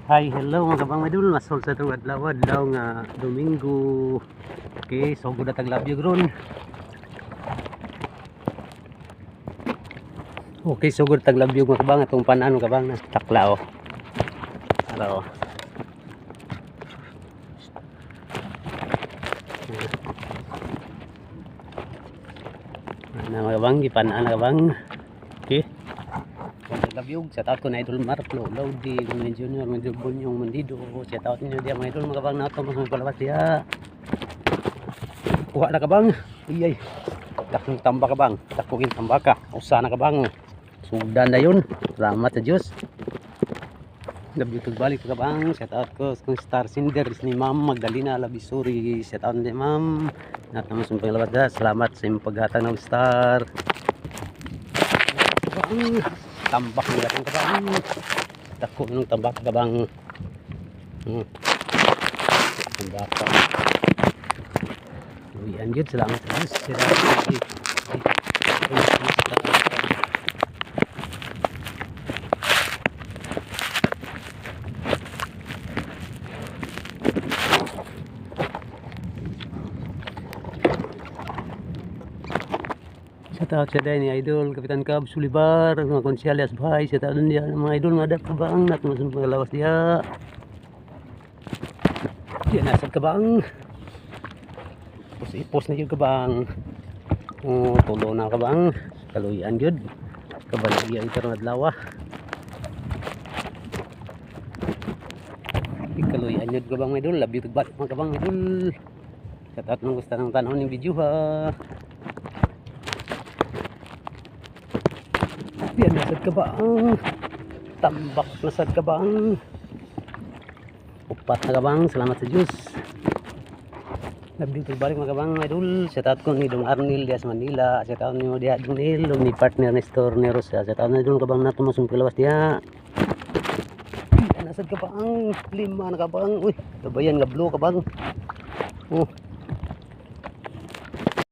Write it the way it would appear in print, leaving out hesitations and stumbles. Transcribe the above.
Hi, hello mga kabang madul, masol sa itong adlaw nga Domingo. Okay, so good at love you gron. Okay, so good at love you mga kabang atong panan kabang na takla oh. Araw. Ano mga kabang gipanan kabang. Okay. Love you, shout out ko na Idol Marlo, Lodi, Gumilin Junior, Medyo Bunyong, Mandido, shout out niyo dia mga idol mga kabang nato mas palabas dia. Kuha na kabang. Iyay. Dakong tamba kabang, dakugin tamba ka. Usa na kabang. Sugdan na yun. Salamat sa Diyos. Love you balik kabang. Shout out ko sa Star Sinders ni Ma'am Magdalena Labisuri. Shout out ni Ma'am. Natama sa panglabat da. Salamat sa imong paghatag ng star. Kabang. Tambak nila kong kabang. Dako ng tambak kabang. Tambak ka. Uwian yun. Salamat sa Diyos. Shout out sa day ni Idol Kapitan Cab Sulibar, mga konsyales bahay, shout out dia mga idol nga dapat kabang nat masum panglawas dia. Dia nasad kabang. Ipos na jud kabang. Tulo na kabang. Kaluyan jud. Kabalagya ito nga adlaw. Kaluyan jud kabang idol, labi tugbat mga kabang idol. Shout out nang gusto nang tanong ning video ha. Yan, nasad ka ba ang tambak, nasad ka ba ang upat na kabang. Salamat sa Diyos. Nagdito balik mga kabang idol. Shout out ko ni Dong Arnil Dias Manila. Shout out ni Dias Dunil ni partner ni Store ni Rosa. Shout out ni Dong kabang nato masung pilawas dia. Nasad ka ba ang lima na kabang. Uy, kabayan nga blue kabang.